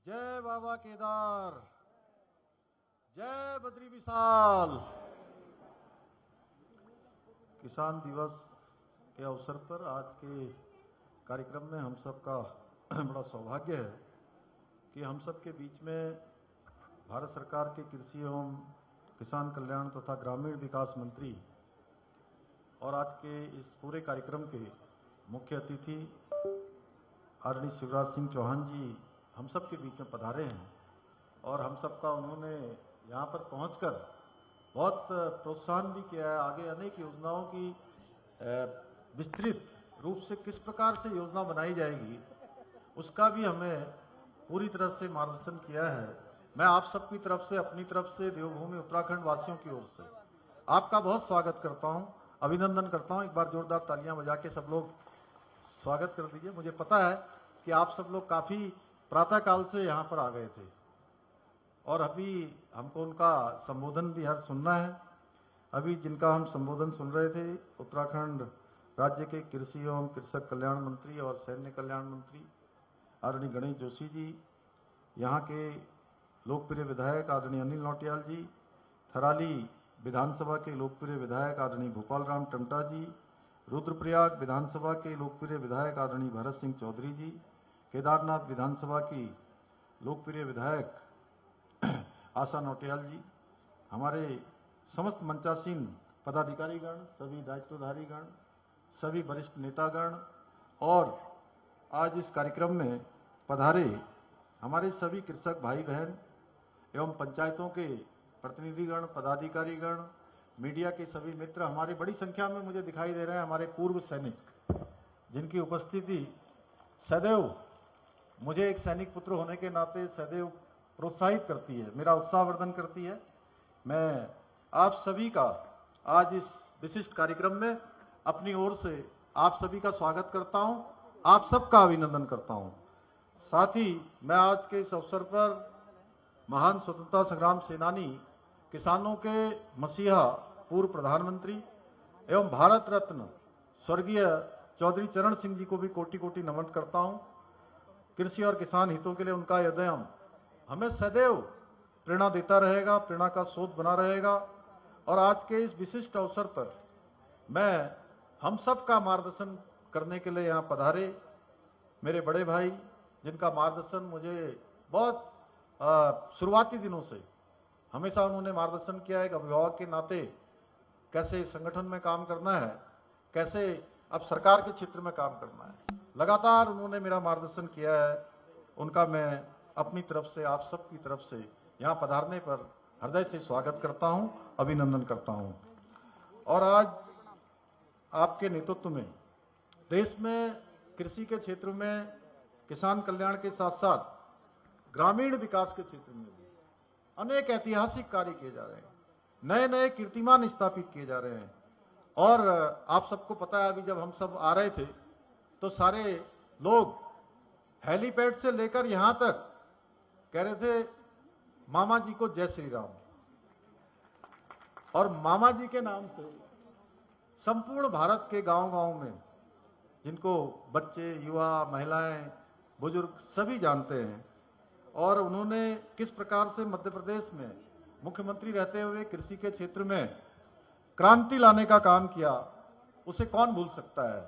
जय बाबा केदार, जय बद्री विशाल। किसान दिवस के अवसर पर आज के कार्यक्रम में हम सबका बड़ा सौभाग्य है कि हम सब के बीच में भारत सरकार के कृषि एवं किसान कल्याण तथा ग्रामीण विकास मंत्री और आज के इस पूरे कार्यक्रम के मुख्य अतिथि आदरणीय शिवराज सिंह चौहान जी हम सब के बीच में पधारे हैं और हम सबका उन्होंने यहाँ पर पहुंचकर बहुत प्रोत्साहन भी किया है। आगे अनेक योजनाओं की विस्तृत रूप से किस प्रकार से योजना बनाई जाएगी उसका भी हमें पूरी तरह से मार्गदर्शन किया है। मैं आप सबकी तरफ से, अपनी तरफ से, देवभूमि उत्तराखंड वासियों की ओर से आपका बहुत स्वागत करता हूं, अभिनंदन करता हूं। एक बार जोरदार तालियां बजा के सब लोग स्वागत कर दीजिए। मुझे पता है कि आप सब लोग काफी प्रातः काल से यहाँ पर आ गए थे और अभी हमको उनका संबोधन भी आज सुनना है। अभी जिनका हम संबोधन सुन रहे थे उत्तराखंड राज्य के कृषि एवं कृषक कल्याण मंत्री और सैन्य कल्याण मंत्री आदरणीय गणेश जोशी जी, यहाँ के लोकप्रिय विधायक आदरणीय अनिल नौटियाल जी, थराली विधानसभा के लोकप्रिय विधायक आदरणीय भोपाल राम टमटा जी, रुद्रप्रयाग विधानसभा के लोकप्रिय विधायक आदरणीय भरत सिंह चौधरी जी, केदारनाथ विधानसभा की लोकप्रिय विधायक आशा नौटियाल जी, हमारे समस्त मंचासीन पदाधिकारीगण, सभी दायित्वधारीगण, सभी वरिष्ठ नेतागण और आज इस कार्यक्रम में पधारे हमारे सभी कृषक भाई बहन एवं पंचायतों के प्रतिनिधिगण, पदाधिकारीगण, मीडिया के सभी मित्र, हमारे बड़ी संख्या में मुझे दिखाई दे रहे हैं हमारे पूर्व सैनिक जिनकी उपस्थिति सदैव मुझे एक सैनिक पुत्र होने के नाते सदैव प्रोत्साहित करती है, मेरा उत्साहवर्धन करती है। मैं आप सभी का आज इस विशिष्ट कार्यक्रम में अपनी ओर से आप सभी का स्वागत करता हूं, आप सबका अभिनंदन करता हूं। साथ ही मैं आज के इस अवसर पर महान स्वतंत्रता संग्राम सेनानी, किसानों के मसीहा, पूर्व प्रधानमंत्री एवं भारत रत्न स्वर्गीय चौधरी चरण सिंह जी को भी कोटि कोटि नमन करता हूं। कृषि और किसान हितों के लिए उनका उद्यम हमें सदैव प्रेरणा देता रहेगा, प्रेरणा का स्रोत बना रहेगा। और आज के इस विशिष्ट अवसर पर मैं हम सब का मार्गदर्शन करने के लिए यहाँ पधारे मेरे बड़े भाई, जिनका मार्गदर्शन मुझे बहुत शुरुआती दिनों से हमेशा उन्होंने मार्गदर्शन किया है। एक अभिभावक के नाते कैसे संगठन में काम करना है, कैसे अब सरकार के क्षेत्र में काम करना है, लगातार उन्होंने मेरा मार्गदर्शन किया है। उनका मैं अपनी तरफ से, आप सब की तरफ से यहाँ पधारने पर हृदय से स्वागत करता हूँ, अभिनंदन करता हूँ। और आज आपके नेतृत्व में देश में कृषि के क्षेत्र में, किसान कल्याण के साथ साथ ग्रामीण विकास के क्षेत्र में भी अनेक ऐतिहासिक कार्य किए जा रहे हैं, नए नए कीर्तिमान स्थापित किए जा रहे हैं। और आप सबको पता है, अभी जब हम सब आ रहे थे तो सारे लोग हेलीपैड से लेकर यहां तक कह रहे थे मामा जी को जय श्री राम, और मामा जी के नाम से संपूर्ण भारत के गांव-गांव में, जिनको बच्चे, युवा, महिलाएं, बुजुर्ग सभी जानते हैं। और उन्होंने किस प्रकार से मध्य प्रदेश में मुख्यमंत्री रहते हुए कृषि के क्षेत्र में क्रांति लाने का काम किया, उसे कौन भूल सकता है।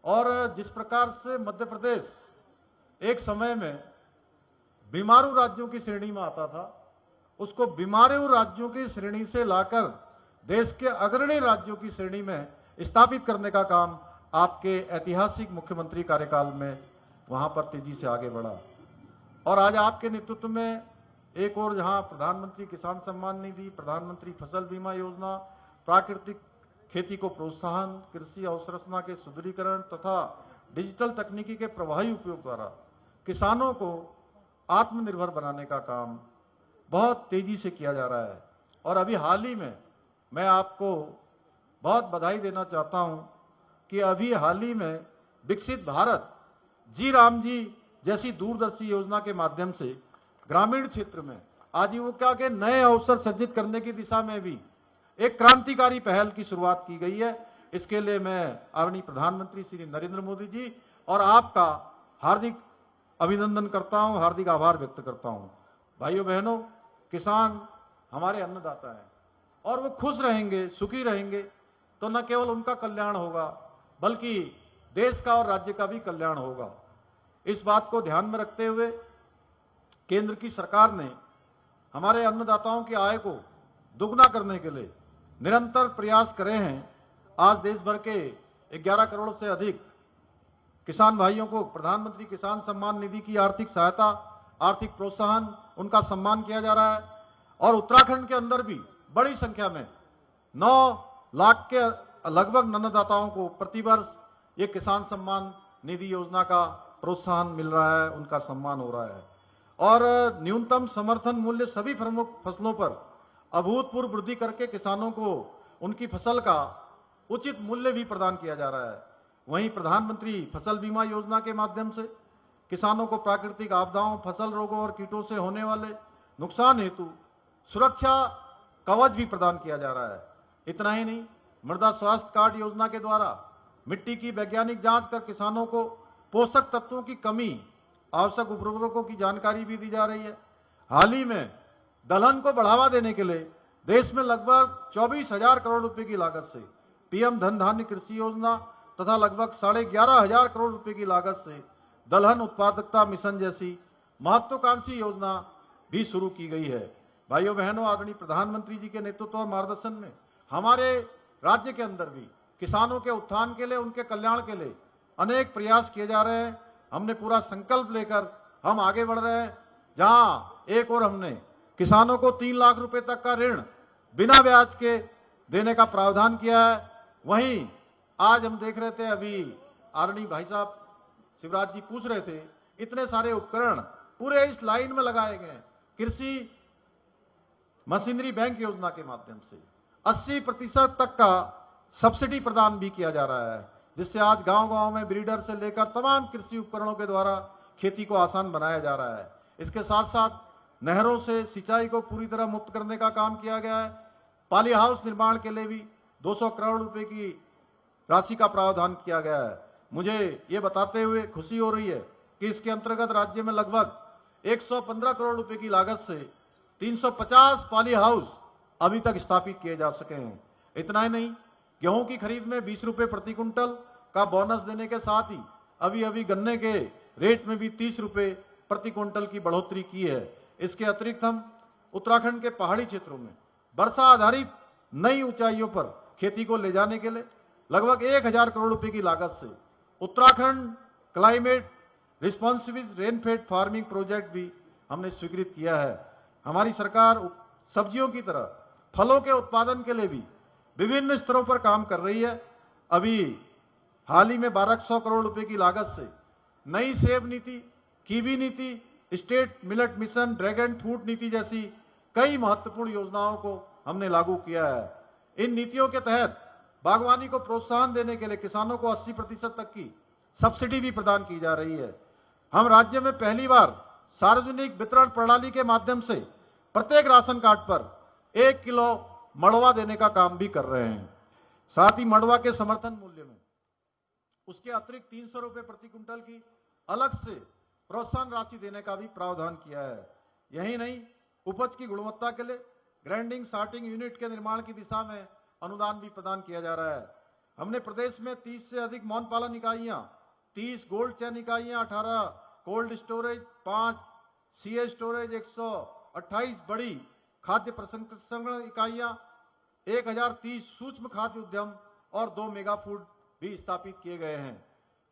और जिस प्रकार से मध्य प्रदेश एक समय में बीमारू राज्यों की श्रेणी में आता था, उसको बीमारू राज्यों की श्रेणी से लाकर देश के अग्रणी राज्यों की श्रेणी में स्थापित करने का काम आपके ऐतिहासिक मुख्यमंत्री कार्यकाल में वहां पर तेजी से आगे बढ़ा। और आज आपके नेतृत्व में एक और जहां प्रधानमंत्री किसान सम्मान निधि, प्रधानमंत्री फसल बीमा योजना, प्राकृतिक खेती को प्रोत्साहन, कृषि अवसंरचना के सुदृढ़ीकरण तथा डिजिटल तकनीकी के प्रभावी उपयोग द्वारा किसानों को आत्मनिर्भर बनाने का काम बहुत तेजी से किया जा रहा है। और अभी हाल ही में मैं आपको बहुत बधाई देना चाहता हूं कि अभी हाल ही में विकसित भारत जी राम जी जैसी दूरदर्शी योजना के माध्यम से ग्रामीण क्षेत्र में आजीविका के नए अवसर सृजित करने की दिशा में भी एक क्रांतिकारी पहल की शुरुआत की गई है। इसके लिए मैं आदरणीय प्रधानमंत्री श्री नरेंद्र मोदी जी और आपका हार्दिक अभिनंदन करता हूं, हार्दिक आभार व्यक्त करता हूं। भाइयों बहनों, किसान हमारे अन्नदाता हैं और वो खुश रहेंगे, सुखी रहेंगे तो न केवल उनका कल्याण होगा बल्कि देश का और राज्य का भी कल्याण होगा। इस बात को ध्यान में रखते हुए केंद्र की सरकार ने हमारे अन्नदाताओं की आय को दुगना करने के लिए निरंतर प्रयास करे हैं। आज देश भर के 11 करोड़ से अधिक किसान भाइयों को प्रधानमंत्री किसान सम्मान निधि की आर्थिक सहायता, आर्थिक प्रोत्साहन, उनका सम्मान किया जा रहा है और उत्तराखंड के अंदर भी बड़ी संख्या में 9 लाख के लगभग अन्नदाताओं को प्रतिवर्ष ये किसान सम्मान निधि योजना का प्रोत्साहन मिल रहा है, उनका सम्मान हो रहा है और न्यूनतम समर्थन मूल्य सभी प्रमुख फसलों पर अभूतपूर्व वृद्धि करके किसानों को उनकी फसल का उचित मूल्य भी प्रदान किया जा रहा है। वहीं प्रधानमंत्री फसल बीमा योजना के माध्यम से किसानों को प्राकृतिक आपदाओं, फसल रोगों और कीटों से होने वाले नुकसान हेतु सुरक्षा कवच भी प्रदान किया जा रहा है। इतना ही नहीं, मृदा स्वास्थ्य कार्ड योजना के द्वारा मिट्टी की वैज्ञानिक जांच कर किसानों को पोषक तत्वों की कमी, आवश्यक उर्वरकों की जानकारी भी दी जा रही है। हाल ही में दलहन को बढ़ावा देने के लिए देश में लगभग 24,000 करोड़ रुपए की लागत से पीएम धन धान्य कृषि योजना तथा लगभग 11,500 करोड़ रुपए की लागत से दलहन उत्पादकता मिशन जैसी महत्वाकांक्षी योजना भी शुरू की गई है। भाइयों बहनों, आदरणीय प्रधानमंत्री जी के नेतृत्व और मार्गदर्शन में हमारे राज्य के अंदर भी किसानों के उत्थान के लिए, उनके कल्याण के लिए अनेक प्रयास किए जा रहे हैं। हमने पूरा संकल्प लेकर हम आगे बढ़ रहे हैं। जहां एक और हमने किसानों को 3 लाख रुपए तक का ऋण बिना ब्याज के देने का प्रावधान किया है, वहीं आज हम देख रहे थे, अभी आदरणीय भाई साहब शिवराज जी पूछ रहे थे, इतने सारे उपकरण पूरे इस लाइन में लगाए गए हैं। कृषि मशीनरी बैंक योजना के माध्यम से 80% तक का सब्सिडी प्रदान भी किया जा रहा है, जिससे आज गांव-गांव में ब्रीडर से लेकर तमाम कृषि उपकरणों के द्वारा खेती को आसान बनाया जा रहा है। इसके साथ साथ नहरों से सिंचाई को पूरी तरह मुक्त करने का काम किया गया है। पाली हाउस निर्माण के लिए भी 200 करोड़ रुपए की राशि का प्रावधान किया गया है। मुझे ये बताते हुए खुशी हो रही है कि इसके अंतर्गत राज्य में लगभग 115 करोड़ रुपए की लागत से 350 पाली हाउस अभी तक स्थापित किए जा सके हैं। इतना ही नहीं, गेहूं की खरीद में 20 रुपए प्रति क्विंटल का बोनस देने के साथ ही अभी गन्ने के रेट में भी 30 रुपए प्रति क्विंटल की बढ़ोतरी की है। इसके अतिरिक्त हम उत्तराखंड के पहाड़ी क्षेत्रों में वर्षा आधारित नई ऊंचाइयों पर खेती को ले जाने के लिए लगभग 1000 करोड़ रुपए की लागत से Uttarakhand climate responsive rainfed farming project भी हमने स्वीकृत किया है। हमारी सरकार सब्जियों की तरह फलों के उत्पादन के लिए भी विभिन्न स्तरों पर काम कर रही है। अभी हाल ही में 1200 करोड़ रुपए की लागत से नई सेब नीति, कीवी नीति, state millet mission, dragon fruit नीति जैसी कई महत्वपूर्ण योजनाओं को हमने लागू किया है। इन नीतियों के तहत बागवानी को प्रोत्साहन देने के लिए किसानों को 80% तक की सब्सिडी भी प्रदान की जा रही है। हम राज्य में पहली बार सार्वजनिक वितरण प्रणाली के माध्यम से प्रत्येक राशन कार्ड पर 1 किलो मड़वा देने का काम भी कर रहे हैं। साथ ही मड़वा के समर्थन मूल्य में उसके अतिरिक्त 300 रुपए प्रति क्विंटल की अलग से प्रोत्साहन राशि देने का भी प्रावधान किया है। यही नहीं, उपज की गुणवत्ता के लिए ग्राइंडिंग सॉर्टिंग यूनिट के निर्माण की दिशा में अनुदान भी प्रदान किया जा रहा है। हमने प्रदेश में 30 से अधिक मौन पालन इकाइयां, 30 गोल्ड चैन इकाइयां, 18 कोल्ड स्टोरेज, 5 सीए स्टोरेज, 128 बड़ी खाद्य प्रसंस्करण इकाइयां, 1030 सूक्ष्म खाद्य उद्यम और 2 मेगा फूड भी स्थापित किए गए हैं।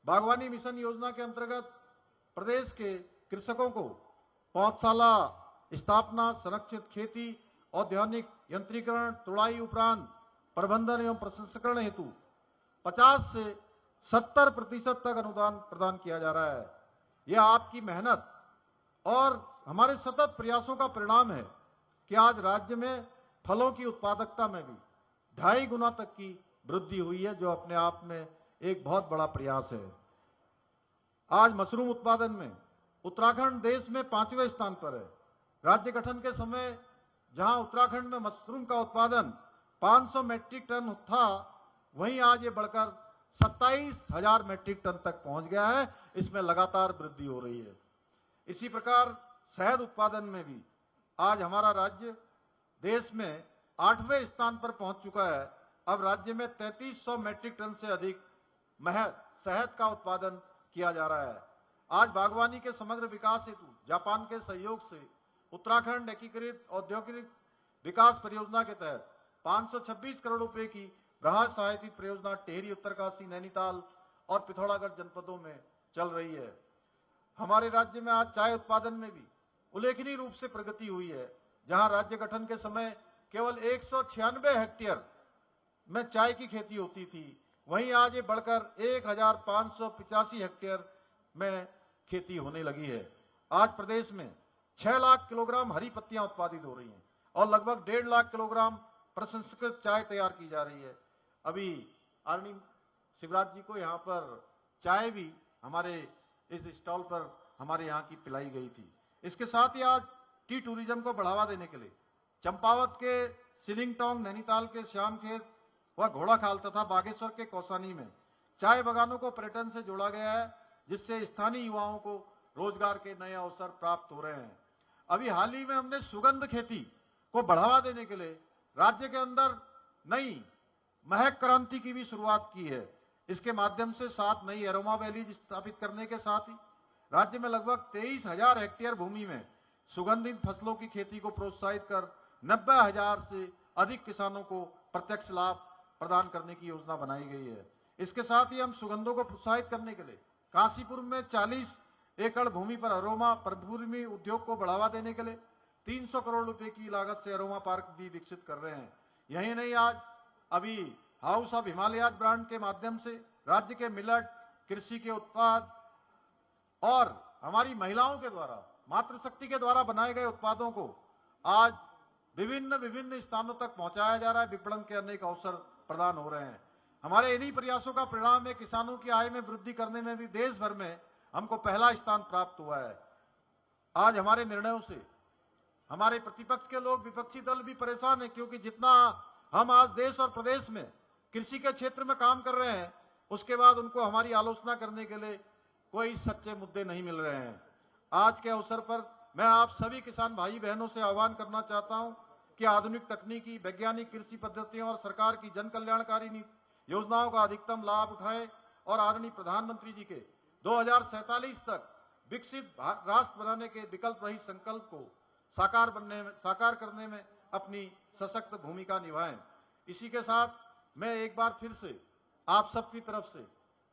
बागवानी मिशन योजना के अंतर्गत प्रदेश के कृषकों को पौधशाला स्थापना, संरक्षित खेती, औद्योगिक यंत्रीकरण, तुड़ाई उपरांत प्रबंधन एवं प्रसंस्करण हेतु 50 से 70% तक अनुदान प्रदान किया जा रहा है। यह आपकी मेहनत और हमारे सतत प्रयासों का परिणाम है कि आज राज्य में फलों की उत्पादकता में भी 2.5 गुना तक की वृद्धि हुई है, जो अपने आप में एक बहुत बड़ा प्रयास है। आज मशरूम उत्पादन में उत्तराखंड देश में 5वें स्थान पर है। राज्य गठन के समय जहां उत्तराखंड में मशरूम का उत्पादन 500 मैट्रिक टन था, वहीं आज ये बढ़कर 27,000 मैट्रिक टन तक पहुंच गया है। इसमें लगातार वृद्धि हो रही है। इसी प्रकार शहद उत्पादन में भी आज हमारा राज्य देश में 8वें स्थान पर पहुंच चुका है। अब राज्य में 3300 मैट्रिक टन से अधिक शहद का उत्पादन किया जा रहा है। आज बागवानी के समग्र विकास हेतु जापान के सहयोग से उत्तराखंड एकीकृत औद्योगिक विकास परियोजना के तहत 526 करोड़ रुपए की राहत सहायतित परियोजना टेहरी, उत्तरकाशी, नैनीताल और पिथौरागढ़ जनपदों में चल रही है। हमारे राज्य में आज चाय उत्पादन में भी उल्लेखनीय रूप से प्रगति हुई है। जहां राज्य गठन के समय केवल 196 हेक्टेयर में चाय की खेती होती थी, वहीं आज ये बढ़कर 1585 हेक्टेयर में खेती होने लगी है। आज प्रदेश में 6 लाख किलोग्राम हरी पत्तियां उत्पादित हो रही हैं और लगभग 1.5 लाख किलोग्राम प्रसंस्कृत चाय तैयार की जा रही है। अभी आदरणीय शिवराज जी को यहाँ पर चाय भी हमारे इस स्टॉल पर हमारे यहाँ की पिलाई गई थी। इसके साथ ही आज टी टूरिज्म को बढ़ावा देने के लिए चंपावत के सिलिंगटोंग, नैनीताल के श्यामखेत व घोड़ाखाल तथा बागेश्वर के कौसानी में चाय बागानों को पर्यटन से जोड़ा गया है, जिससे स्थानीय युवाओं को रोजगार के नए अवसर प्राप्त हो रहे हैं। अभी हाल ही में हमने सुगंध खेती को बढ़ावा देने के लिए राज्य के अंदर नई महक क्रांति की भी शुरुआत की है। इसके माध्यम से 7 नई एरोमा वैलीज स्थापित करने के साथ ही राज्य में लगभग 23,000 हेक्टेयर भूमि में सुगंधित फसलों की खेती को प्रोत्साहित कर 90,000 से अधिक किसानों को प्रत्यक्ष लाभ प्रदान करने की योजना बनाई गई है। इसके साथ ही हम सुगंधों को प्रोत्साहित करने के लिए काशीपुर में 40 एकड़ भूमि पर अरोमा परभूमि उद्योग को बढ़ावा देने के लिए 300 करोड़ रुपए की लागत से अरोमा पार्क भी विकसित कर रहे हैं। यही नहीं, आज अभी हाउस ऑफ हिमालयाज ब्रांड के माध्यम से राज्य के मिलेट, कृषि के उत्पाद और हमारी महिलाओं के द्वारा, मातृशक्ति के द्वारा बनाए गए उत्पादों को आज विभिन्न स्थानों तक पहुंचाया जा रहा है। विपणन के अनेक अवसर प्रदान हो रहे हैं। हमारे इन्हीं प्रयासों का परिणाम है किसानों की आय में वृद्धि करने में भी देश भर में हमको पहला स्थान प्राप्त हुआ है। आज हमारे निर्णयों से हमारे प्रतिपक्ष के लोग, विपक्षी दल भी परेशान है, क्योंकि जितना हम आज देश और प्रदेश में कृषि के क्षेत्र में काम कर रहे हैं, उसके बाद उनको हमारी आलोचना करने के लिए कोई सच्चे मुद्दे नहीं मिल रहे हैं। आज के अवसर पर मैं आप सभी किसान भाई बहनों से आह्वान करना चाहता हूं कि आधुनिक तकनीकी, वैज्ञानिक कृषि पद्धतियों और सरकार की जन कल्याणकारी योजनाओं का अधिकतम लाभ उठाएं और आदरणीय प्रधानमंत्री जी के 2047 तक विकसित राष्ट्र बनाने के विकल्प रहित संकल्प को साकार करने में अपनी सशक्त भूमिका निभाएं। इसी के साथ मैं एक बार फिर से आप सबकी तरफ से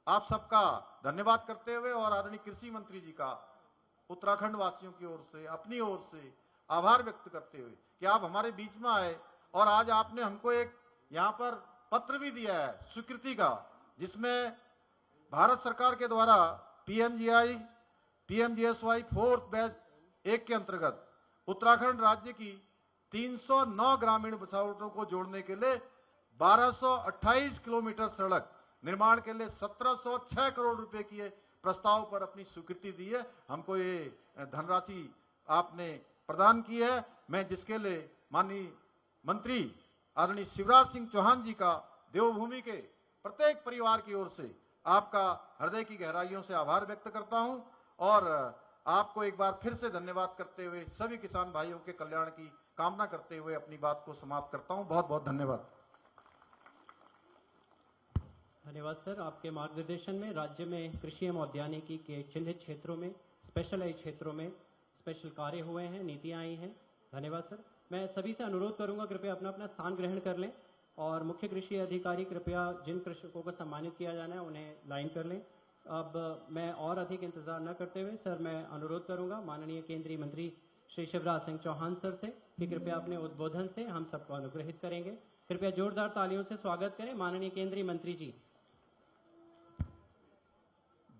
आप सबका धन्यवाद करते हुए और आदरणीय कृषि मंत्री जी का उत्तराखंड वासियों की ओर से, अपनी ओर से आभार व्यक्त करते हुए कि आप हमारे बीच में आए और आज आपने हमको एक यहाँ पर पत्र भी दिया है स्वीकृति का, जिसमें भारत सरकार के द्वारा पीएमजीएसवाई 4th बैच 1 के अंतर्गत उत्तराखंड राज्य की 309 ग्रामीण बसावटों को जोड़ने के लिए 1228 किलोमीटर सड़क निर्माण के लिए 1706 करोड़ रुपए की प्रस्ताव पर अपनी स्वीकृति दी है। हमको ये धनराशि आपने प्रदान की है, मैं जिसके लिए माननीय मंत्री आदरणीय शिवराज सिंह चौहान जी का देवभूमि के प्रत्येक परिवार की ओर से आपका हृदय की गहराइयों से आभार व्यक्त करता हूं और आपको एक बार फिर से धन्यवाद करते हुए सभी किसान भाइयों के कल्याण की कामना करते हुए अपनी बात को समाप्त करता हूं। बहुत बहुत धन्यवाद। धन्यवाद सर। आपके मार्गदर्शन में राज्य में कृषि एवं उद्यानिकी के चिन्हित क्षेत्रों में, स्पेशलाइज क्षेत्रों में स्पेशल कार्य हुए हैं, नीतियां आई हैं। धन्यवाद सर। मैं सभी से अनुरोध करूंगा कृपया अपना अपना स्थान ग्रहण कर लें और मुख्य कृषि अधिकारी कृपया जिन कृषकों को सम्मानित किया जाना है उन्हें लाइन कर लें। अब मैं और अधिक इंतजार न करते हुए सर मैं अनुरोध करूंगा माननीय केंद्रीय मंत्री श्री शिवराज सिंह चौहान सर से कि कृपया अपने उद्बोधन से हम सबको अनुग्रहित करेंगे। कृपया जोरदार तालियों से स्वागत करें माननीय केंद्रीय मंत्री जी।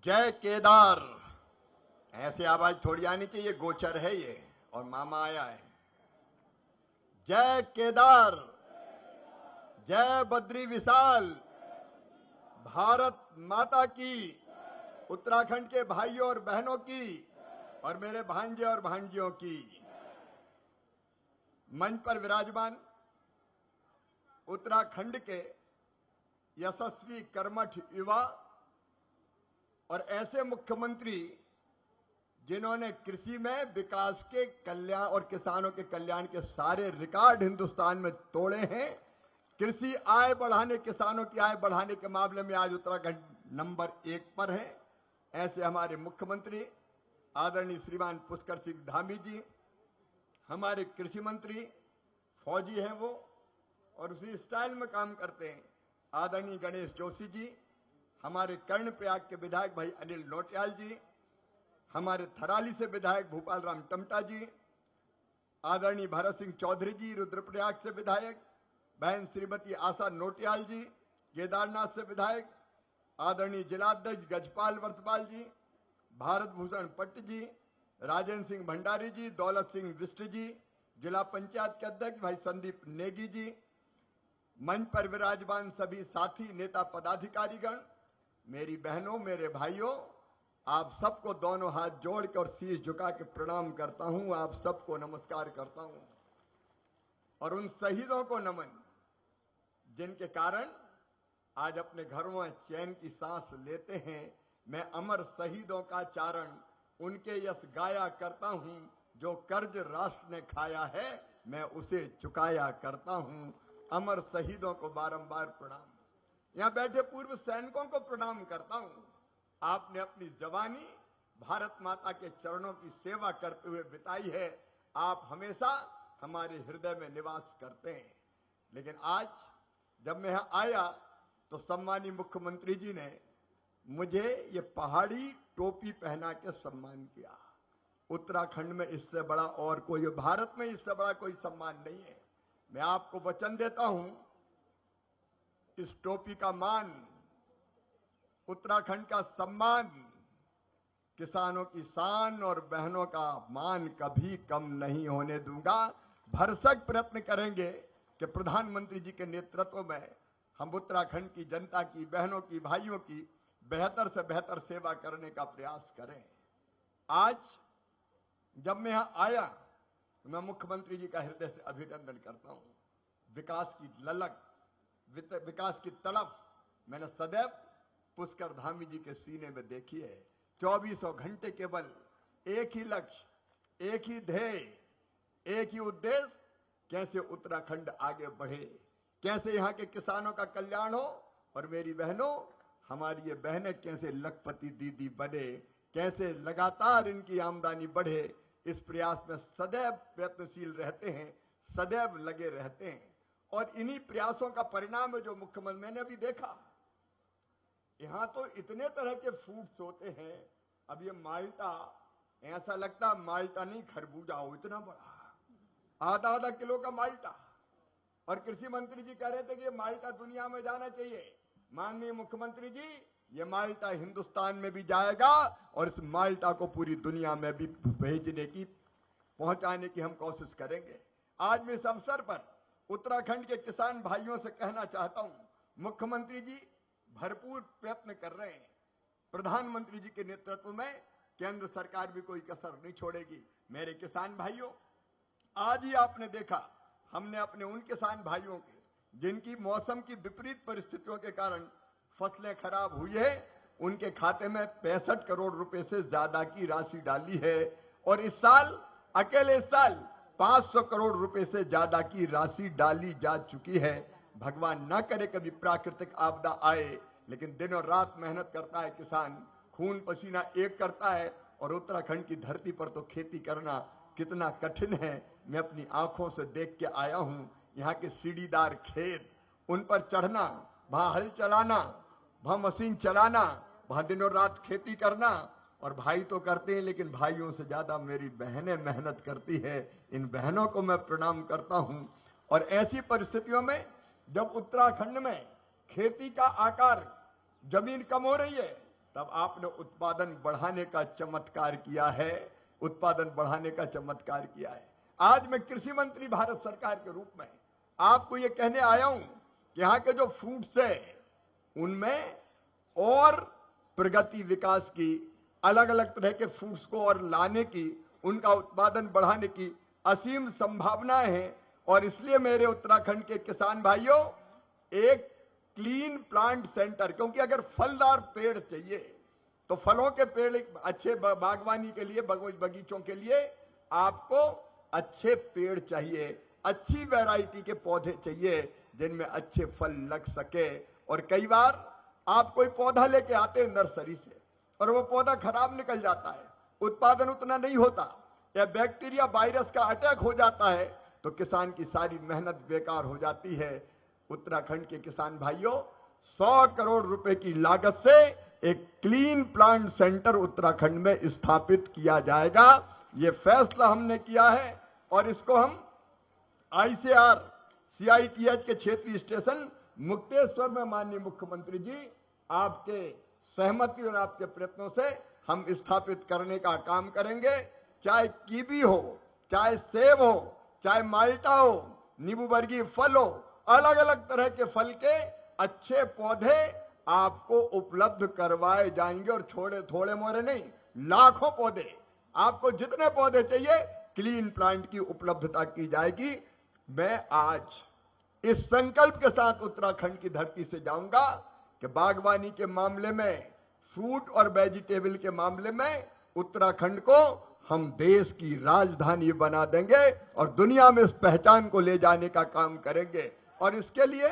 जय केदार, ऐसे आवाज थोड़ी आनी चाहिए, गोचर है ये और मामा आया है। जय केदार, जय बद्री विशाल, भारत माता की, उत्तराखंड के भाइयों और बहनों की और मेरे भांजे और भांजियों की। मंच पर विराजमान उत्तराखंड के यशस्वी कर्मठ युवा और ऐसे मुख्यमंत्री जिन्होंने कृषि में विकास के कल्याण और किसानों के कल्याण के सारे रिकॉर्ड हिंदुस्तान में तोड़े हैं। कृषि आय बढ़ाने, किसानों की आय बढ़ाने के मामले में आज उत्तराखंड नंबर 1 पर है। ऐसे हमारे मुख्यमंत्री आदरणीय श्रीमान पुष्कर सिंह धामी जी, हमारे कृषि मंत्री फौजी हैं वो और उसी स्टाइल में काम करते हैं, आदरणीय गणेश जोशी जी, हमारे कर्णप्रयाग के विधायक भाई अनिल नौटियाल जी, हमारे थराली से विधायक भूपाल राम टमटा जी, आदरणीय भरत सिंह चौधरी जी, रुद्रप्रयाग से विधायक बहन श्रीमती आशा नौटियाल जी, केदारनाथ से विधायक आदरणीय जिलाध्यक्ष गजपाल वर्षपाल जी, भारत भूषण पट्ट जी, राजेंद्र सिंह भंडारी जी, दौलत सिंह विष्ट जी, जिला पंचायत के अध्यक्ष भाई संदीप नेगी जी, मंच पर विराजमान सभी साथी नेता पदाधिकारीगण, मेरी बहनों, मेरे भाइयों, आप सबको दोनों हाथ जोड़कर और शीश झुका के प्रणाम करता हूं। आप सबको नमस्कार करता हूं और उन शहीदों को नमन जिनके कारण आज अपने घरों में चैन की सांस लेते हैं। मैं अमर शहीदों का चारण उनके यश गाया करता हूं, जो कर्ज राष्ट्र ने खाया है मैं उसे चुकाया करता हूं। अमर शहीदों को बारंबार प्रणाम। यहां बैठे पूर्व सैनिकों को प्रणाम करता हूं। आपने अपनी जवानी भारत माता के चरणों की सेवा करते हुए बिताई है। आप हमेशा हमारे हृदय में निवास करते हैं। लेकिन आज जब मैं यहां आया तो सम्मानीय मुख्यमंत्री जी ने मुझे ये पहाड़ी टोपी पहना के सम्मान किया। उत्तराखंड में इससे बड़ा और कोई, भारत में इससे बड़ा कोई सम्मान नहीं है। मैं आपको वचन देता हूं, इस टोपी का मान, उत्तराखंड का सम्मान, किसानों की शान और बहनों का मान कभी कम नहीं होने दूंगा। भरसक प्रयत्न करेंगे कि प्रधानमंत्री जी के नेतृत्व में हम उत्तराखंड की जनता की, बहनों की, भाइयों की बेहतर से बेहतर सेवा करने का प्रयास करें। आज जब मैं यहां आया तो मैं मुख्यमंत्री जी का हृदय से अभिनंदन करता हूं। विकास की ललक, विकास की तड़प मैंने सदैव पुष्कर धामी जी के सीने में देखी है। 2400 घंटे केवल एक ही लक्ष्य, एक ही ध्येय, एक ही उद्देश्य, कैसे उत्तराखंड आगे बढ़े, कैसे यहां के किसानों का कल्याण हो और मेरी बहनों, हमारी ये बहनें कैसे लखपति दीदी बने, कैसे लगातार इनकी आमदनी बढ़े, इस प्रयास में सदैव प्रयत्नशील रहते हैं, सदैव लगे रहते हैं। और इन्हीं प्रयासों का परिणाम है जो मुख्यमंत्री, मैंने अभी देखा यहां तो इतने तरह के फ्रूट्स होते हैं। अब ये माल्टा, ऐसा लगता माल्टा नहीं खरबूजा हो, इतना बड़ा, आधा आधा किलो का माल्टा। और कृषि मंत्री जी कह रहे थे कि ये माल्टा दुनिया में जाना चाहिए। माननीय मुख्यमंत्री जी, ये माल्टा हिंदुस्तान में भी जाएगा और इस माल्टा को पूरी दुनिया में भी भेजने की, पहुंचाने की हम कोशिश करेंगे। आज मैं इस अवसर पर उत्तराखंड के किसान भाइयों से कहना चाहता हूं, मुख्यमंत्री जी भरपूर प्रयत्न कर रहे हैं। प्रधानमंत्री जी के नेतृत्व में केंद्र सरकार भी कोई कसर नहीं छोड़ेगी। मेरे किसान भाइयों, आज ही आपने देखा हमने अपने उन किसान भाइयों के जिनकी मौसम की विपरीत परिस्थितियों के कारण फसलें खराब हुई है, उनके खाते में 65 करोड़ रुपए से ज्यादा की राशि डाली है। और इस साल, अकेले इस साल 500 करोड़ रुपए से ज्यादा की राशि डाली जा चुकी है। भगवान ना करे कभी प्राकृतिक आपदा आए, लेकिन दिन और रात मेहनत करता है किसान, खून पसीना एक करता है। और उत्तराखंड की धरती पर तो खेती करना कितना कठिन है, मैं अपनी आंखों से देख के आया हूं। यहाँ के सीढ़ीदार खेत, उन पर चढ़ना, वहां हल चलाना, वहां मशीन चलाना, वहां दिनों रात खेती करना। और भाई तो करते हैं, लेकिन भाइयों से ज्यादा मेरी बहनें मेहनत करती है। इन बहनों को मैं प्रणाम करता हूं। और ऐसी परिस्थितियों में जब उत्तराखंड में खेती का आकार, जमीन कम हो रही है, तब आपने उत्पादन बढ़ाने का चमत्कार किया है, उत्पादन बढ़ाने का चमत्कार किया है। आज मैं कृषि मंत्री भारत सरकार के रूप में आपको यह कहने आया हूं कि यहां के जो फ्रूट्स है उनमें और प्रगति, विकास की, अलग अलग तरह के फ्रूट्स को और लाने की, उनका उत्पादन बढ़ाने की असीम संभावनाएं हैं। और इसलिए मेरे उत्तराखंड के किसान भाइयों, एक क्लीन प्लांट सेंटर, क्योंकि अगर फलदार पेड़ चाहिए तो फलों के पेड़ अच्छे बागवानी के लिए, बगीचों के लिए आपको अच्छे पेड़ चाहिए, अच्छी वैरायटी के पौधे चाहिए जिनमें अच्छे फल लग सके। और कई बार आप कोई पौधा लेके आते हैं नर्सरी से और वो पौधा खराब निकल जाता है, उत्पादन उतना नहीं होता, या बैक्टीरिया वायरस का अटैक हो जाता है, तो किसान की सारी मेहनत बेकार हो जाती है। उत्तराखंड के किसान भाइयों, 100 करोड़ रुपए की लागत से एक क्लीन प्लांट सेंटर उत्तराखंड में स्थापित किया जाएगा। ये फैसला हमने किया है और इसको हम ICR CITH के क्षेत्रीय स्टेशन मुक्तेश्वर में माननीय मुख्यमंत्री जी आपके सहमति और आपके प्रयत्नों से हम स्थापित करने का काम करेंगे। चाहे कीवी हो, चाहे सेब हो, चाहे माल्टा हो, नींबू वर्गीय फल हो, अलग अलग तरह के फल के अच्छे पौधे आपको उपलब्ध करवाए जाएंगे। और थोड़े मोरे नहीं, लाखों पौधे, आपको जितने पौधे चाहिए क्लीन प्लांट की उपलब्धता की जाएगी। मैं आज इस संकल्प के साथ उत्तराखंड की धरती से जाऊंगा कि बागवानी के मामले में, फ्रूट और वेजिटेबल के मामले में उत्तराखंड को हम देश की राजधानी बना देंगे और दुनिया में इस पहचान को ले जाने का काम करेंगे। और इसके लिए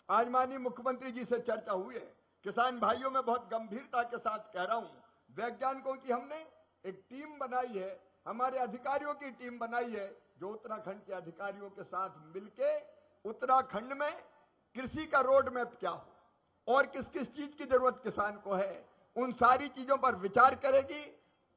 आज माननीय मुख्यमंत्री जी से चर्चा हुई है। किसान भाइयों में बहुत गंभीरता के साथ कह रहा हूं, वैज्ञानिकों की हमने एक टीम बनाई है, हमारे अधिकारियों की टीम बनाई है, जो उत्तराखंड के अधिकारियों के साथ मिलके उत्तराखंड में कृषि का रोड मैप क्या हो और किस किस चीज की जरूरत किसान को है, उन सारी चीजों पर विचार करेगी।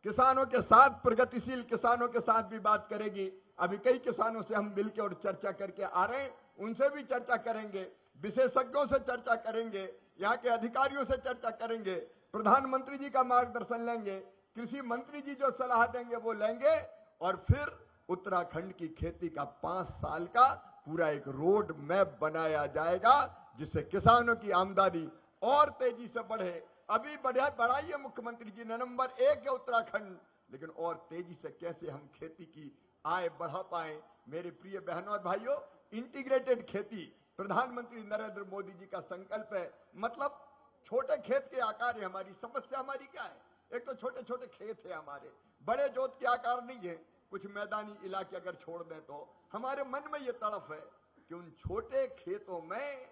किसानों के साथ, प्रगतिशील किसानों के साथ भी बात करेगी। अभी कई किसानों से हम मिलकर और चर्चा करके आ रहे हैं, उनसे भी चर्चा करेंगे, विशेषज्ञों से चर्चा करेंगे, यहाँ के अधिकारियों से चर्चा करेंगे, प्रधानमंत्री जी का मार्गदर्शन लेंगे, कृषि मंत्री जी जो सलाह देंगे वो लेंगे और फिर उत्तराखंड की खेती का 5 साल का पूरा एक रोड मैप बनाया जाएगा, जिससे किसानों की आमदनी और तेजी से बढ़े। अभी बढ़ाइए मुख्यमंत्री जी ने, नंबर 1 है उत्तराखंड, लेकिन और तेजी से कैसे हम खेती की आय बढ़ा पाए। मेरे प्रिय बहनों और भाइयों, इंटीग्रेटेड खेती प्रधानमंत्री नरेंद्र मोदी जी का संकल्प है। मतलब छोटे खेत के आकार है। हमारी समस्या हमारी क्या है? एक तो छोटे छोटे खेत है हमारे, बड़े जोत के आकार नहीं है। कुछ मैदानी इलाके अगर छोड़ दें तो हमारे मन में ये तड़फ है कि उन छोटे खेतों में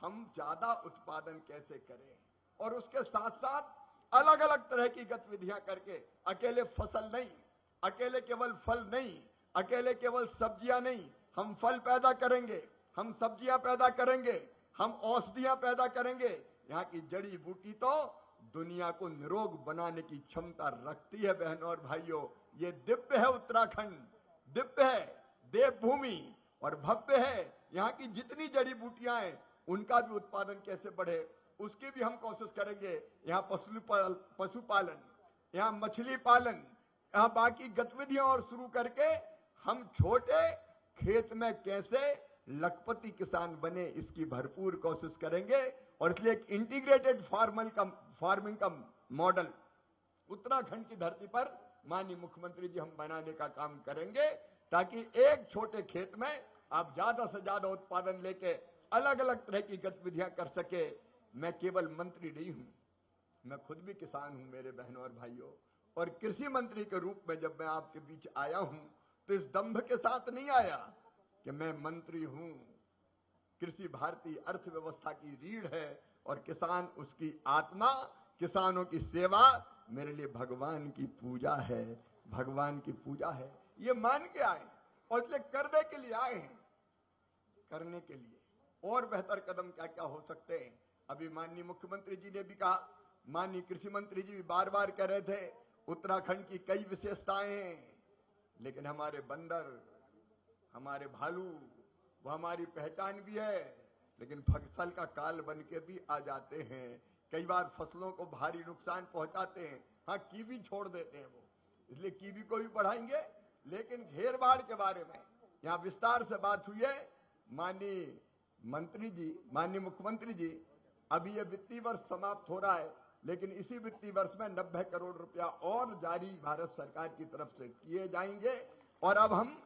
हम ज्यादा उत्पादन कैसे करें, और उसके साथ साथ अलग अलग तरह की गतिविधियां करके, अकेले फसल नहीं, अकेले केवल फल नहीं, अकेले केवल सब्जियां नहीं, हम फल पैदा करेंगे, हम सब्जियां पैदा करेंगे, हम औषधियां पैदा करेंगे। यहाँ की जड़ी बूटी तो दुनिया को निरोग बनाने की क्षमता रखती है। बहनों और भाइयों, ये दिव्य है उत्तराखंड, दिव्य है, देवभूमि और भव्य है। यहाँ की जितनी जड़ी बूटियां हैं उनका भी उत्पादन कैसे बढ़े, उसकी भी हम कोशिश करेंगे। यहाँ पशुपालन, यहाँ मछली पालन, यहाँ बाकी गतिविधियां और शुरू करके हम छोटे खेत में कैसे लखपति किसान बने, इसकी भरपूर कोशिश करेंगे। और इसलिए एक इंटीग्रेटेड फार्मिंग का मॉडल उत्तराखंड की धरती पर माननीय मुख्यमंत्री जी हम बनाने का काम करेंगे, ताकि एक छोटे खेत में आप ज्यादा से ज्यादा उत्पादन लेके अलग अलग तरह की गतिविधियां कर सके। मैं केवल मंत्री नहीं हूं, मैं खुद भी किसान हूं मेरे बहनों और भाइयों। और कृषि मंत्री के रूप में जब मैं आपके बीच आया हूं तो इस दंभ के साथ नहीं आया कि मैं मंत्री हूं। कृषि भारतीय अर्थव्यवस्था की रीढ़ है और किसान उसकी आत्मा, किसानों की सेवा मेरे लिए भगवान की पूजा है, भगवान की पूजा है। ये मान के आए और इसलिए करने के लिए आए हैं, करने के लिए और बेहतर कदम क्या क्या हो सकते हैं। अभी माननीय मुख्यमंत्री जी ने भी कहा, माननीय कृषि मंत्री जी भी बार बार कह रहे थे उत्तराखंड की कई विशेषताएं हैं, लेकिन हमारे बंदर, हमारे भालू, वो हमारी पहचान भी है, लेकिन फसल का काल बन के भी आ जाते हैं। कई बार फसलों को भारी नुकसान पहुंचाते हैं। हाँ, कीवी छोड़ देते हैं वो, इसलिए कीवी को भी बढ़ाएंगे। लेकिन घेर बाढ़ के बारे में यहाँ विस्तार से बात हुई है। माननीय मंत्री जी, माननीय मुख्यमंत्री जी, अभी ये वित्तीय वर्ष समाप्त हो रहा है, लेकिन इसी वित्तीय वर्ष में 90 करोड़ रुपया और जारी भारत सरकार की तरफ से किए जाएंगे। और अब हम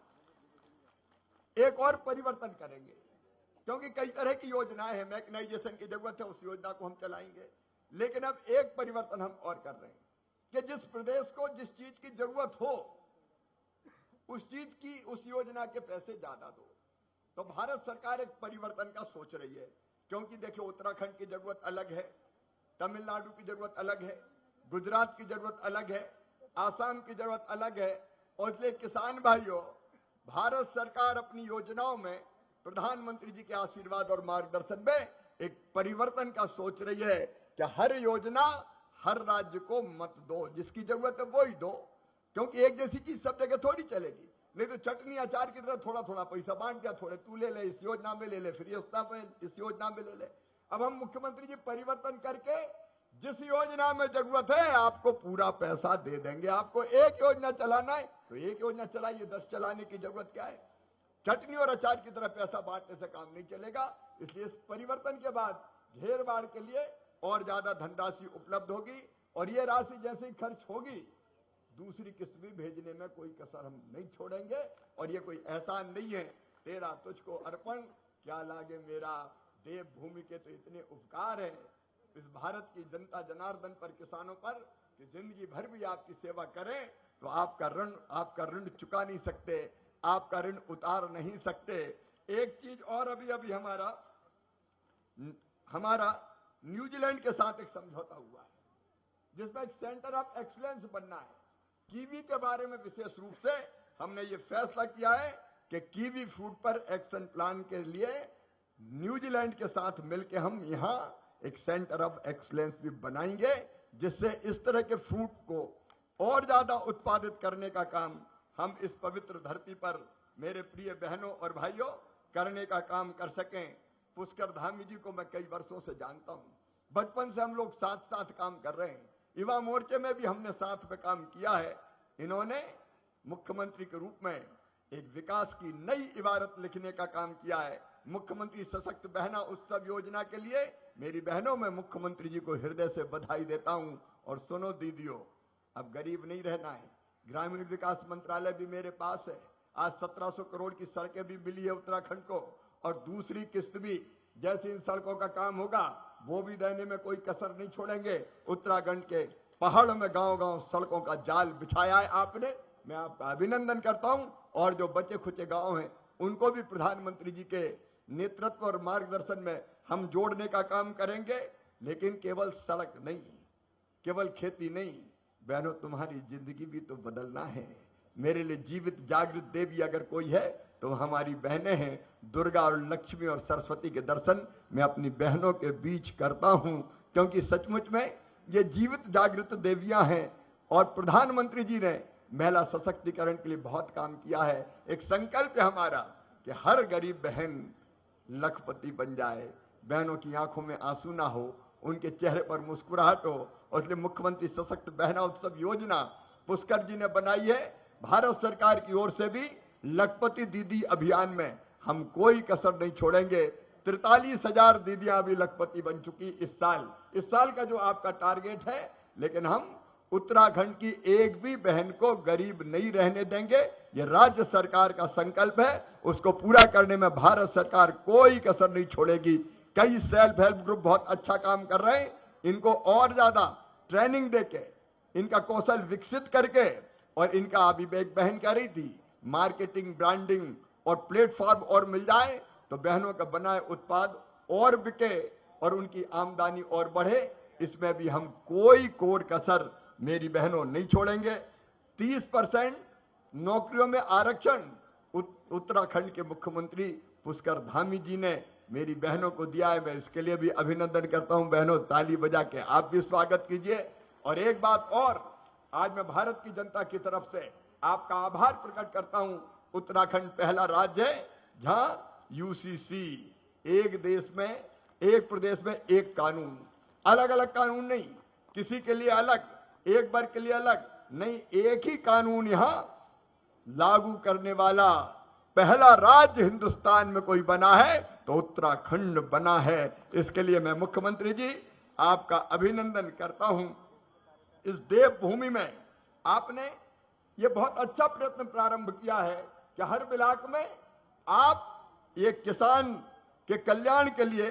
एक और परिवर्तन करेंगे, क्योंकि कई तरह की योजनाएं हैं, मैकेनाइजेशन की जरूरत है, उस योजना को हम चलाएंगे। लेकिन अब एक परिवर्तन हम और कर रहे हैं कि जिस प्रदेश को जिस चीज की जरूरत हो उस चीज की उस योजना के पैसे ज्यादा दो। तो भारत सरकार एक परिवर्तन का सोच रही है, क्योंकि देखिए उत्तराखंड की जरूरत अलग है, तमिलनाडु की जरूरत अलग है, गुजरात की जरूरत अलग है, आसाम की जरूरत अलग है। और इसलिए किसान भाइयों, भारत सरकार अपनी योजनाओं में प्रधानमंत्री जी के आशीर्वाद और मार्गदर्शन में एक परिवर्तन का सोच रही है कि हर योजना हर राज्य को मत दो, जिसकी जरूरत है वो ही दो, क्योंकि एक जैसी चीज सब जगह थोड़ी चलेगी। नहीं तो चटनी अचार की तरह थोड़ा थोड़ा पैसा बांट दिया, थोड़े तू ले ले, इस योजना में ले ले, फिर इस योजना में ले ले। अब हम मुख्यमंत्री जी परिवर्तन करके जिस योजना में जरूरत है आपको पूरा पैसा दे देंगे। आपको एक योजना चलाना है तो एक योजना चलाइए, 10 चलाने की जरूरत क्या है। चटनी और अचार की तरह पैसा बांटने से काम नहीं चलेगा। इसलिए इस परिवर्तन के बाद घेर बाढ़ के लिए और ज्यादा धनराशि उपलब्ध होगी और ये राशि जैसे ही खर्च होगी दूसरी किस्त भी भेजने में कोई कसर हम नहीं छोड़ेंगे। और ये कोई एहसान नहीं है, तेरा तुझको अर्पण क्या लागे मेरा, देव भूमि के तो इतने उपकार है इस भारत की जनता जनार्दन पर, किसानों पर, कि जिंदगी भर भी आपकी सेवा करें तो आपका ऋण चुका नहीं सकते, आपका ऋण उतार नहीं सकते। एक चीज और अभी हमारा न्यूजीलैंड के साथ एक समझौता हुआ है जिसमें एक सेंटर ऑफ एक्सीलेंस बनना है। कीवी के बारे में विशेष रूप से हमने ये फैसला किया है कि कीवी फ्रूट पर एक्शन प्लान के लिए न्यूजीलैंड के साथ मिलकर हम यहाँ एक सेंटर ऑफ एक्सीलेंस भी बनाएंगे, जिससे इस तरह के फ्रूट को और ज्यादा उत्पादित करने का काम हम इस पवित्र धरती पर मेरे प्रिय बहनों और भाइयों करने का काम कर सकें। पुष्कर धामी जी को मैं कई वर्षों से जानता हूं, बचपन से हम लोग साथ साथ काम कर रहे हैं, युवा मोर्चे में भी हमने साथ में काम किया है। इन्होंने मुख्यमंत्री के रूप में एक विकास की नई इबारत लिखने का काम किया है। मुख्यमंत्री सशक्त बहना उत्सव योजना के लिए मेरी बहनों में मुख्यमंत्री जी को हृदय से बधाई देता हूं। और सुनो दीदियों, अब गरीब नहीं रहना है, ग्रामीण विकास मंत्रालय भी मेरे पास है। आज 1700 करोड़ की सड़कें भी मिली है उत्तराखंड को, और दूसरी किस्त भी जैसे इन सड़कों का काम होगा वो भी देने में कोई कसर नहीं छोड़ेंगे। उत्तराखंड के पहाड़ों में गांव गांव सड़कों का जाल बिछाया है आपने, मैं आपका अभिनंदन करता हूं। और जो बचे खुचे गांव हैं उनको भी प्रधानमंत्री जी के नेतृत्व और मार्गदर्शन में हम जोड़ने का काम करेंगे। लेकिन केवल सड़क नहीं, केवल खेती नहीं, बहनों तुम्हारी जिंदगी भी तो बदलना है। मेरे लिए जीवित जागृत देवी अगर कोई है तो हमारी बहनें हैं। दुर्गा और लक्ष्मी और सरस्वती के दर्शन मैं अपनी बहनों के बीच करता हूं, क्योंकि सचमुच में ये जीवित जागृत देवियां हैं। और प्रधानमंत्री जी ने महिला सशक्तिकरण के लिए बहुत काम किया है। एक संकल्प है हमारा कि हर गरीब बहन लखपति बन जाए, बहनों की आंखों में आंसू ना हो, उनके चेहरे पर मुस्कुराहट हो। और इसलिए मुख्यमंत्री सशक्त बहना उत्सव योजना पुष्कर जी ने बनाई है। भारत सरकार की ओर से भी लखपति दीदी अभियान में हम कोई कसर नहीं छोड़ेंगे। 43,000 दीदियां अभी लखपति बन चुकी इस साल का जो आपका टारगेट है। लेकिन हम उत्तराखंड की एक भी बहन को गरीब नहीं रहने देंगे। ये राज्य सरकार का संकल्प है, उसको पूरा करने में भारत सरकार कोई कसर नहीं छोड़ेगी। कई सेल्फ हेल्प ग्रुप बहुत अच्छा काम कर रहे हैं, इनको और ज्यादा ट्रेनिंग देके, इनका कौशल विकसित करके, और इनका अभी एक बहन कह रही थी मार्केटिंग, ब्रांडिंग और प्लेटफॉर्म और मिल जाए तो बहनों का बनाए उत्पाद और बिके और उनकी आमदनी और बढ़े। इसमें भी हम कोई कोर कसर मेरी बहनों नहीं छोड़ेंगे। 30% नौकरियों में आरक्षण उत्तराखंड के मुख्यमंत्री पुष्कर धामी जी ने मेरी बहनों को दिया है। मैं इसके लिए भी अभिनंदन करता हूं। बहनों ताली बजा के आप भी स्वागत कीजिए। और एक बात और, आज मैं भारत की जनता की तरफ से आपका आभार प्रकट करता हूं। उत्तराखंड पहला राज्य है जहां यूसीसी, एक देश में एक प्रदेश में एक कानून, अलग अलग कानून नहीं, किसी के लिए अलग, एक वर्ग के लिए अलग नहीं, एक ही कानून यहां लागू करने वाला पहला राज्य हिंदुस्तान में कोई बना है तो उत्तराखंड बना है। इसके लिए मैं मुख्यमंत्री जी आपका अभिनंदन करता हूं। इस देवभूमि में आपने ये बहुत अच्छा प्रयत्न प्रारंभ किया है कि हर ब्लॉक में आप एक किसान के कल्याण के लिए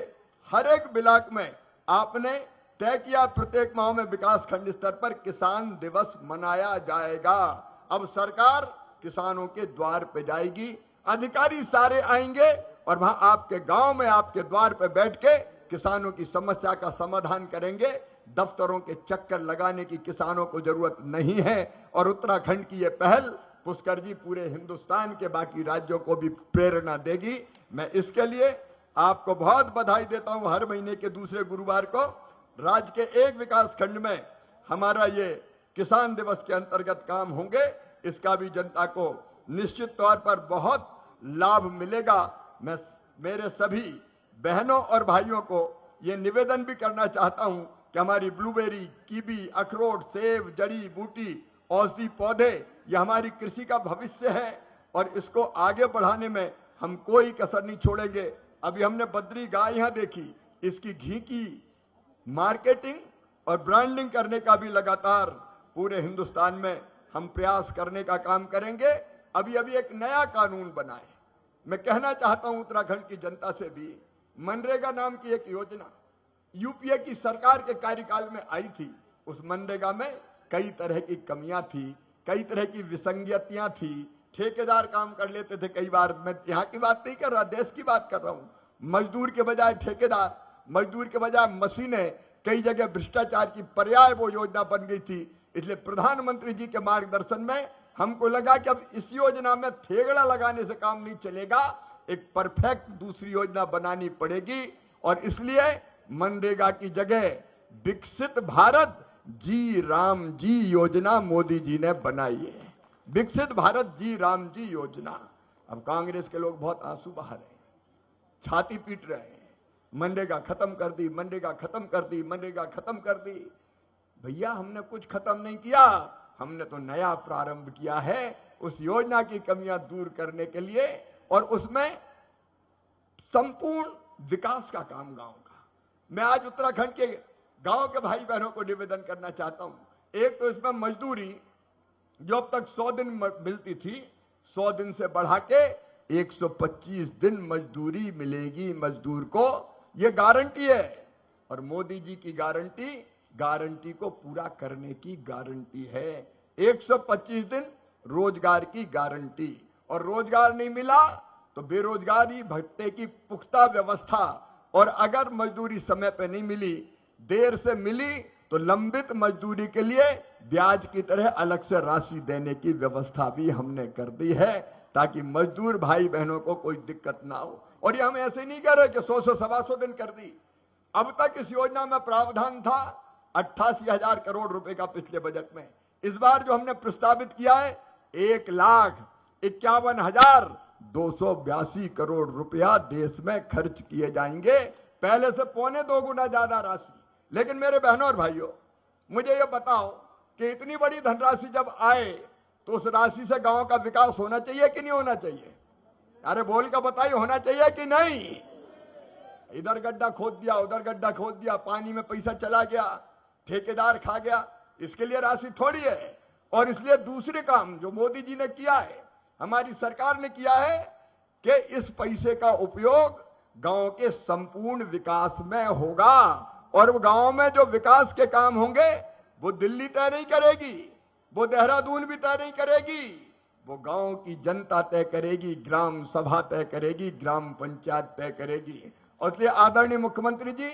हर एक ब्लॉक में आपने तय किया प्रत्येक माह में विकास खंड स्तर पर किसान दिवस मनाया जाएगा। अब सरकार किसानों के द्वार पे जाएगी, अधिकारी सारे आएंगे और वहां आपके गांव में आपके द्वार पे बैठ के किसानों की समस्या का समाधान करेंगे। दफ्तरों के चक्कर लगाने की किसानों को जरूरत नहीं है। और उत्तराखंड की यह पहल पुष्कर जी पूरे हिंदुस्तान के बाकी राज्यों को भी प्रेरणा देगी। मैं इसके लिए आपको बहुत बधाई देता हूं। हर महीने के दूसरे गुरुवार को राज्य के एक विकास खंड में हमारा ये किसान दिवस के अंतर्गत काम होंगे। इसका भी जनता को निश्चित तौर पर बहुत लाभ मिलेगा। मैं मेरे सभी बहनों और भाइयों को ये निवेदन भी करना चाहता हूं कि हमारी ब्लूबेरी, कीवी, अखरोट, सेब, जड़ी बूटी, औषधि पौधे, ये हमारी कृषि का भविष्य है और इसको आगे बढ़ाने में हम कोई कसर नहीं छोड़ेंगे। अभी हमने बद्री गाय यहां देखी, इसकी घी की मार्केटिंग और ब्रांडिंग करने का भी लगातार पूरे हिंदुस्तान में हम प्रयास करने का काम करेंगे। अभी एक नया कानून बना है। मैं कहना चाहता हूं उत्तराखंड की जनता से भी, मनरेगा नाम की एक योजना यूपीए की सरकार के कार्यकाल में आई थी। उस मनरेगा में कई तरह की कमियां थी, कई तरह की विसंगतियां थी। ठेकेदार काम कर लेते थे कई बार। मैं यहां की बात नहीं कर रहा, देश की बात कर रहा हूं। मजदूर के बजाय ठेकेदार, मजदूर के बजाय मशीनें, कई जगह भ्रष्टाचार की पर्याय वो योजना बन गई थी। इसलिए प्रधानमंत्री जी के मार्गदर्शन में हमको लगा कि अब इस योजना में थेगड़ा लगाने से काम नहीं चलेगा, एक परफेक्ट दूसरी योजना बनानी पड़ेगी। और इसलिए मनरेगा की जगह विकसित भारत जी राम जी योजना मोदी जी ने बनाई है। विकसित भारत जी राम जी योजना। अब कांग्रेस के लोग बहुत आंसू बहा रहे हैं, छाती पीट रहे हैं, मनरेगा खत्म कर दी, मनरेगा खत्म कर दी, मनरेगा खत्म कर दी। भैया हमने कुछ खत्म नहीं किया, हमने तो नया प्रारंभ किया है उस योजना की कमियां दूर करने के लिए और उसमें संपूर्ण विकास का काम गांव का। मैं आज उत्तराखंड के गांव के भाई बहनों को निवेदन करना चाहता हूं। एक तो इसमें मजदूरी जो अब तक 100 दिन मिलती थी, 100 दिन से बढ़ा के 125 दिन मजदूरी मिलेगी मजदूर को। यह गारंटी है और मोदी जी की गारंटी को पूरा करने की गारंटी है। 125 दिन रोजगार की गारंटी। और रोजगार नहीं मिला तो बेरोजगारी भत्ते की पुख्ता व्यवस्था। और अगर मजदूरी समय पे नहीं मिली, देर से मिली, तो लंबित मजदूरी के लिए ब्याज की तरह अलग से राशि देने की व्यवस्था भी हमने कर दी है, ताकि मजदूर भाई बहनों को कोई दिक्कत ना हो। और ये हम ऐसे नहीं कर रहे कि 100 से 125 दिन कर दी। अब तक इस योजना में प्रावधान था 88,000 करोड़ रुपए का पिछले बजट में। इस बार जो हमने प्रस्तावित किया है 1,51,282 करोड़ रुपया देश में खर्च किए जाएंगे, पहले से 2.25 गुना ज्यादा राशि। लेकिन मेरे बहनों और भाइयों, मुझे ये बताओ कि इतनी बड़ी धनराशि जब आए तो उस राशि से गांव का विकास होना चाहिए कि नहीं होना चाहिए? अरे बोल कर बताइए, होना चाहिए कि नहीं? इधर गड्ढा खोद दिया, उधर गड्ढा खोद दिया, पानी में पैसा चला गया, ठेकेदार खा गया। इसके लिए राशि थोड़ी है। और इसलिए दूसरे काम जो मोदी जी ने किया है, हमारी सरकार ने किया है कि इस पैसे का उपयोग गांव के संपूर्ण विकास में होगा। और गांव में जो विकास के काम होंगे वो दिल्ली तय नहीं करेगी, वो देहरादून भी तय नहीं करेगी, वो गांव की जनता तय करेगी, ग्राम सभा तय करेगी, ग्राम पंचायत तय करेगी। और इसलिए आदरणीय मुख्यमंत्री जी,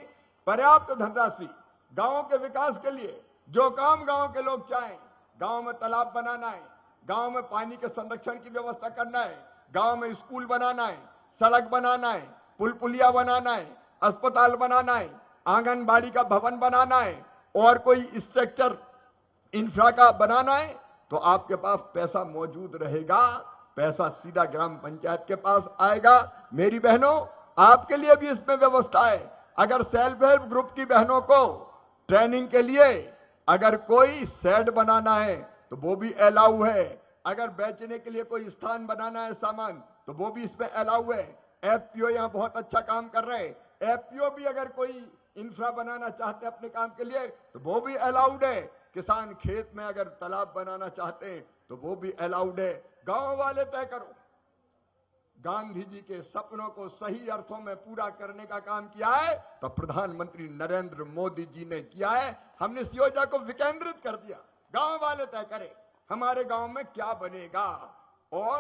पर्याप्त धनराशि गांव के विकास के लिए, जो काम गांव के लोग चाहें, गांव में तालाब बनाना है, गांव में पानी के संरक्षण की व्यवस्था करना है, गांव में स्कूल बनाना है, सड़क बनाना है, पुल पुलिया बनाना है, अस्पताल बनाना है, आंगनबाड़ी का भवन बनाना है और कोई स्ट्रक्चर इंफ्रा का बनाना है, तो आपके पास पैसा मौजूद रहेगा। पैसा सीधा ग्राम पंचायत के पास आएगा। मेरी बहनों, आपके लिए भी इसमें व्यवस्था है। अगर सेल्फ हेल्प ग्रुप की बहनों को ट्रेनिंग के लिए अगर कोई शेड बनाना है तो वो भी अलाउ है। अगर बेचने के लिए कोई स्थान बनाना है सामान, तो वो भी इसमें अलाउ है। एफपीओ यहां बहुत अच्छा काम कर रहे हैं। एफपीओ भी अगर कोई इंफ्रा बनाना चाहते हैं अपने काम के लिए तो वो भी अलाउड है। किसान खेत में अगर तालाब बनाना चाहते हैं तो वो भी अलाउड है। गांव वाले तय करो, गांधी जी के सपनों को सही अर्थों में पूरा करने का काम किया है तो प्रधानमंत्री नरेंद्र मोदी जी ने किया है। हमने इस योजना को विकेंद्रित कर दिया। गांव वाले तय करें हमारे गांव में क्या बनेगा, और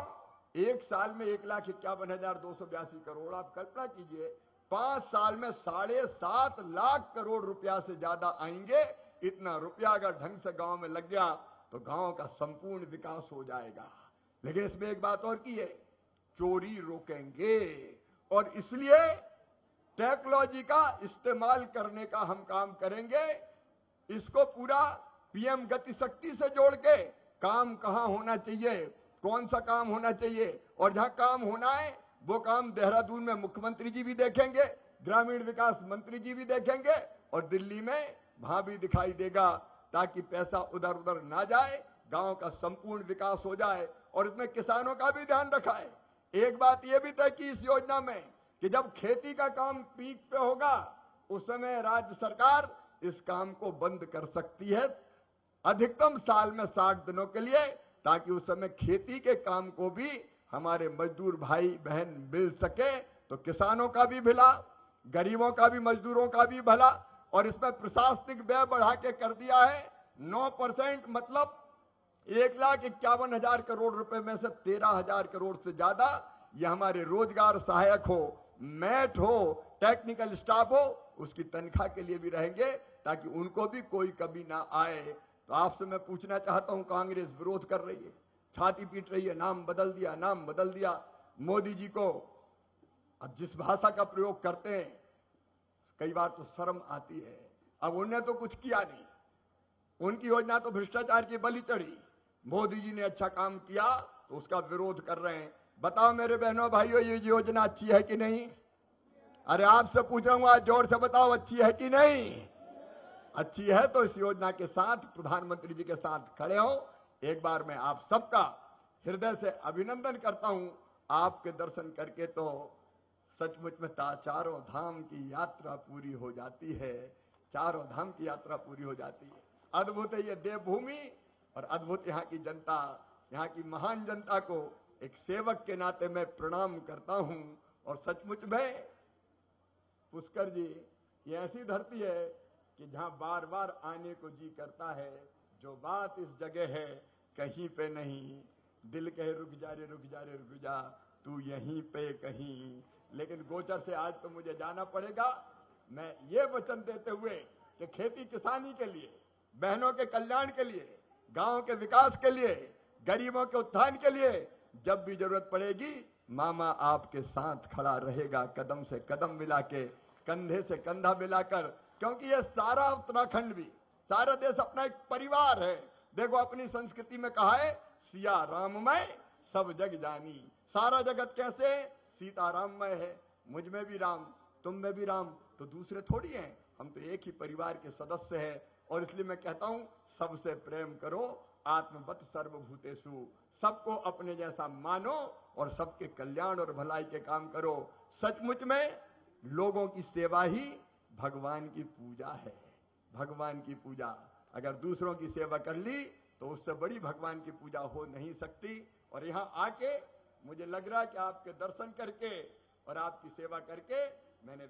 एक साल में 1,51,282 करोड़। आप कल्पना कीजिए 5 साल में 7.5 लाख करोड़ रुपया से ज्यादा आएंगे। इतना रुपया अगर ढंग से गांव में लग गया तो गांव का संपूर्ण विकास हो जाएगा। लेकिन इसमें एक बात और की है, चोरी रोकेंगे, और इसलिए टेक्नोलॉजी का इस्तेमाल करने का हम काम करेंगे। इसको पूरा पीएम गति शक्ति से जोड़ के काम कहां होना चाहिए, कौन सा काम होना चाहिए, और जहां काम होना है वो काम देहरादून में मुख्यमंत्री जी भी देखेंगे, ग्रामीण विकास मंत्री जी भी देखेंगे, और दिल्ली में वहां भी दिखाई देगा, ताकि पैसा उधर उधर ना जाए, गांव का संपूर्ण विकास हो जाए। और इसमें किसानों का भी ध्यान रखा है। एक बात यह भी तय की इस योजना में कि जब खेती का काम पीक पे होगा उस समय राज्य सरकार इस काम को बंद कर सकती है अधिकतम साल में 60 दिनों के लिए, ताकि उस समय खेती के काम को भी हमारे मजदूर भाई बहन मिल सके। तो किसानों का भी भला, गरीबों का भी, मजदूरों का भी भला। और इसमें प्रशासनिक व्यय बढ़ा के कर दिया है 9%, मतलब 1,51,000 करोड़ रुपए में से 13,000 करोड़ से ज्यादा ये हमारे रोजगार सहायक हो, मैट हो, टेक्निकल स्टाफ हो, उसकी तनख्वाह के लिए भी रहेंगे, ताकि उनको भी कोई कमी ना आए। तो आपसे मैं पूछना चाहता हूं, कांग्रेस विरोध कर रही है, छाती पीट रही है, नाम बदल दिया, नाम बदल दिया। मोदी जी को अब जिस भाषा का प्रयोग करते हैं कई बार तो शर्म आती है। अब उन्होंने तो कुछ किया नहीं, उनकी योजना तो भ्रष्टाचार की बलि चढ़ी। मोदी जी ने अच्छा काम किया तो उसका विरोध कर रहे हैं। बताओ मेरे बहनों भाइयों, ये योजना अच्छी है कि नहीं? अरे आपसे पूछ रहा हूं, आज जोर से बताओ, अच्छी है कि नहीं? अच्छी है तो इस योजना के साथ, प्रधानमंत्री जी के साथ खड़े हो। एक बार मैं आप सबका हृदय से अभिनंदन करता हूं। आपके दर्शन करके तो सचमुच में चारों धाम की यात्रा पूरी हो जाती है, चारों धाम की यात्रा पूरी हो जाती है। अद्भुत है ये देवभूमि, और अद्भुत यहाँ की जनता, यहाँ की महान जनता को एक सेवक के नाते मैं प्रणाम करता हूं। और सचमुच में पुष्कर जी, ये ऐसी धरती है कि जहां बार बार आने को जी करता है। जो बात इस जगह है कहीं पे नहीं, दिल कहे रुक जा रे रुक जा रे रुक जा, तू यहीं पे कहीं। लेकिन गोचर से आज तो मुझे जाना पड़ेगा। मैं ये वचन देते हुए कि खेती किसानी के लिए, बहनों के कल्याण के लिए, गांव के विकास के लिए, गरीबों के उत्थान के लिए जब भी जरूरत पड़ेगी मामा आपके साथ खड़ा रहेगा, कदम से कदम मिला के, कंधे से कंधा मिलाकर। क्योंकि ये सारा उत्तराखंड भी, सारा देश अपना एक परिवार है। देखो अपनी संस्कृति में कहा है, सिया राममय सब जग जानी। सारा जगत कैसे? सीताराममय है। मुझ में भी राम, तुम में भी राम, तो दूसरे थोड़ी हैं, हम तो एक ही परिवार के सदस्य हैं। और इसलिए मैं कहता हूं, सबसे प्रेम करो, आत्मवत सर्वभूतेषु, सबको अपने जैसा मानो और सबके कल्याण और भलाई के काम करो। सचमुच में लोगों की सेवा ही भगवान की पूजा है। भगवान की पूजा, अगर दूसरों की सेवा कर ली तो उससे बड़ी भगवान की पूजा हो नहीं सकती। और यहाँ आके मुझे लग रहा है कि आपके दर्शन करके और आपकी सेवा करके मैंने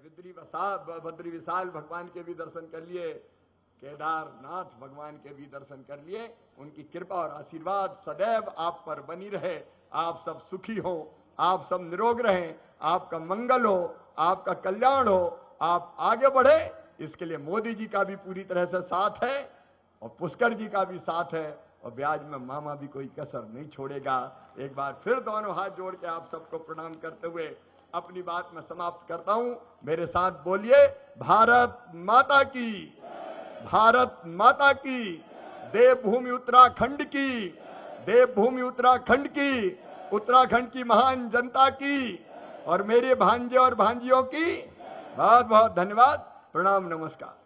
बद्री विशाल भगवान के भी दर्शन कर लिए, केदारनाथ भगवान के भी दर्शन कर लिए। उनकी कृपा और आशीर्वाद सदैव आप पर बनी रहे। आप सब सुखी हो, आप सब निरोग रहें, आपका मंगल हो, आपका कल्याण हो, आप आगे बढ़े। इसके लिए मोदी जी का भी पूरी तरह से साथ है और पुष्कर जी का भी साथ है, और ब्याज में मामा भी कोई कसर नहीं छोड़ेगा। एक बार फिर दोनों हाथ जोड़ के आप सबको प्रणाम करते हुए अपनी बात में समाप्त करता हूं। मेरे साथ बोलिए, भारत माता की, भारत माता की, देवभूमि उत्तराखंड की, देवभूमि उत्तराखंड की, उत्तराखंड की महान जनता की, और मेरे भांजे और भांजियों की बहुत बहुत धन्यवाद। प्रणाम, नमस्कार।